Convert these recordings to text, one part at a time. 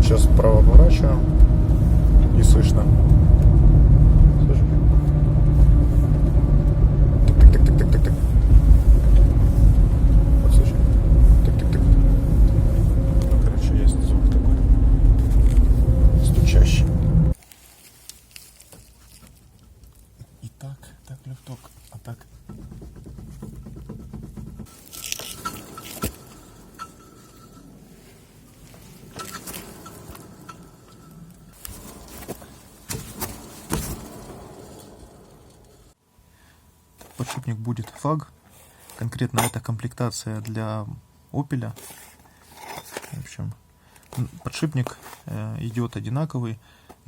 Сейчас вправо поворачиваем. И слышно. Слышишь? Тык-тык-тык-тык-тык-тык. Вот слышишь? Тык-тык-тык. Ну, короче, есть звук такой. Стучащий. И так люфток. А так. Подшипник будет фаг. Конкретно эта комплектация для Opel. В общем, подшипник идет одинаковый.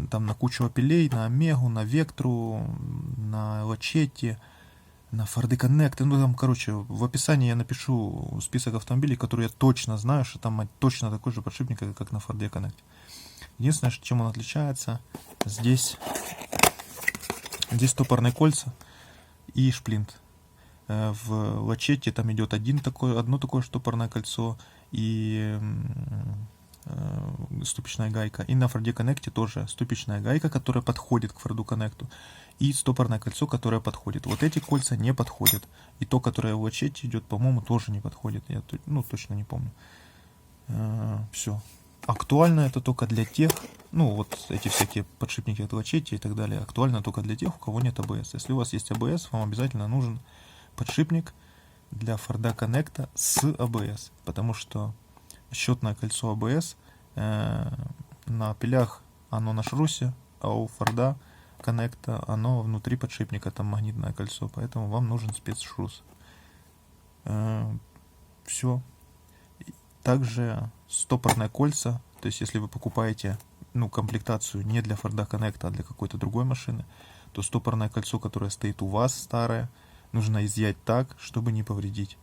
Там на кучу Opel, на Омегу, на Вектру, на Лачетти, на Ford Connect. Ну там, короче, в описании я напишу список автомобилей, которые я точно знаю, что там точно такой же подшипник, как на Ford Connect. Единственное, чем он отличается, здесь стопорные кольца и шплинт. В Лачетти там идет одно такое штопорное кольцо и ступичная гайка. И на Ford Connect тоже ступичная гайка, которая подходит к Ford Connect, и стопорное кольцо, которое подходит. Вот эти кольца не подходят. И то, которое в Лачетти идет, по-моему, тоже не подходит. Я точно не помню. Все. Актуально это только для тех, вот эти всякие подшипники от Лачетти и так далее, актуально только для тех, у кого нет ABS. Если у вас есть ABS, вам обязательно нужен подшипник для Ford Connect с ABS, потому что счетное кольцо ABS на пилях оно на шрусе, а у Ford Connect оно внутри подшипника, там магнитное кольцо, поэтому вам нужен спецшрус. Все. Также стопорные кольца, то есть если вы покупаете комплектацию не для Ford Connect, а для какой-то другой машины, то стопорное кольцо, которое стоит у вас старое, нужно изъять так, чтобы не повредить.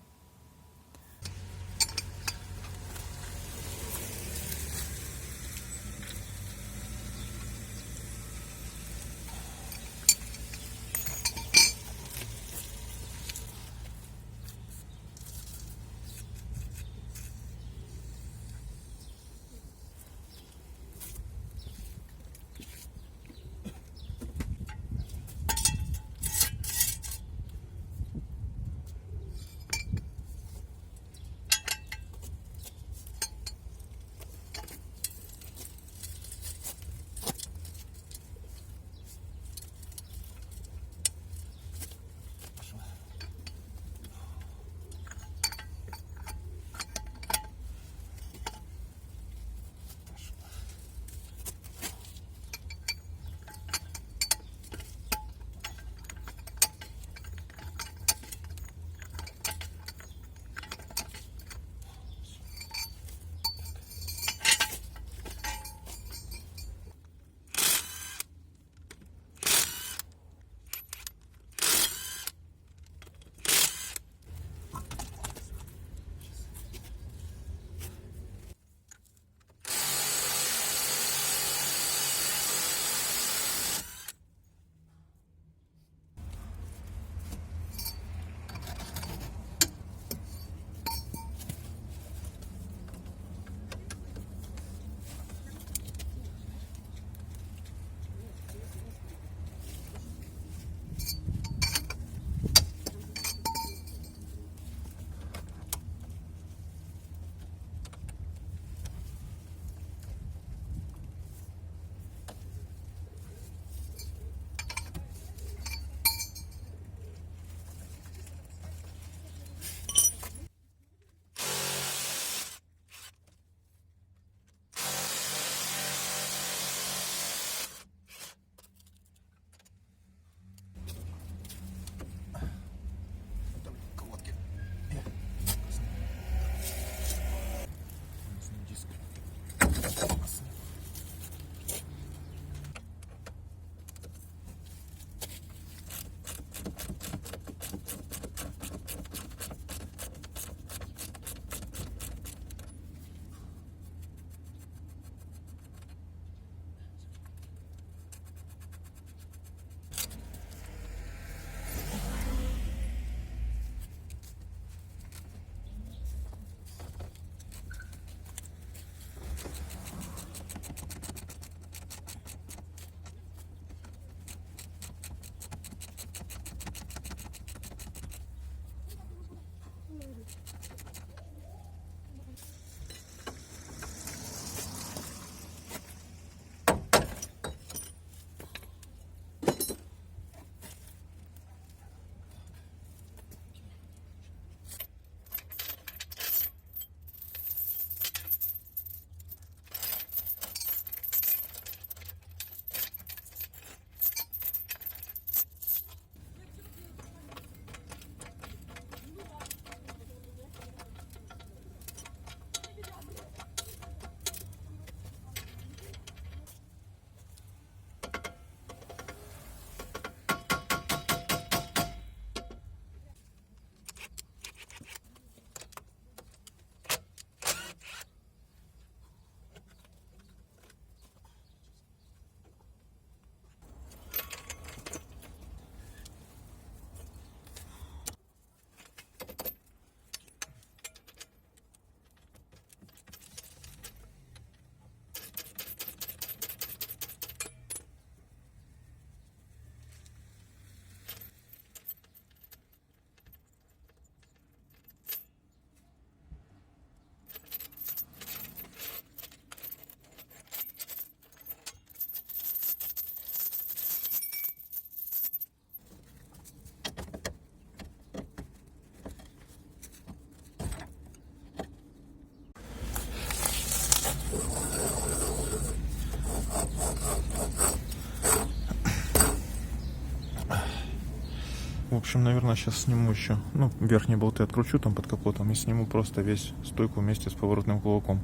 В общем, наверное, сейчас сниму еще, ну, верхние болты откручу там под капотом и сниму просто весь стойку вместе с поворотным кулаком.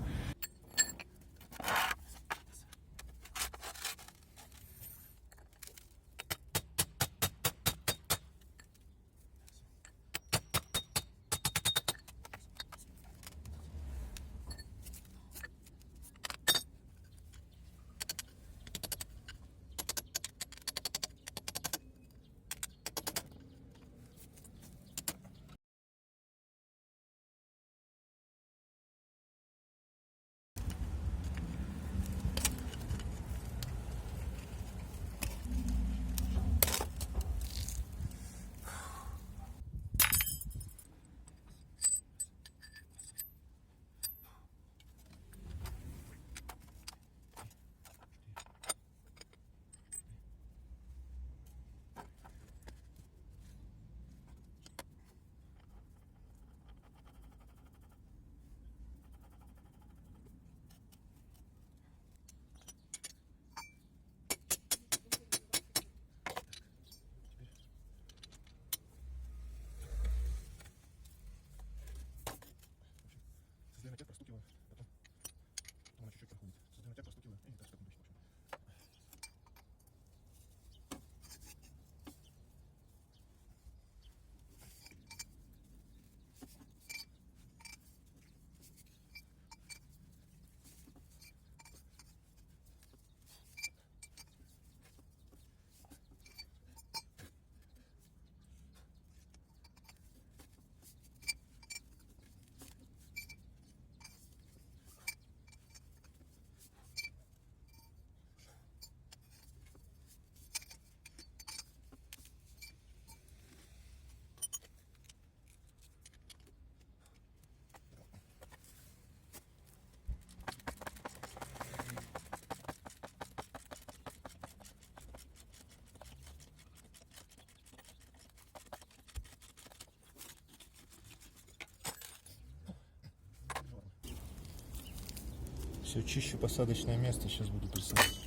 Все, чищу посадочное место, сейчас буду присылать.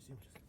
Всім щасливо.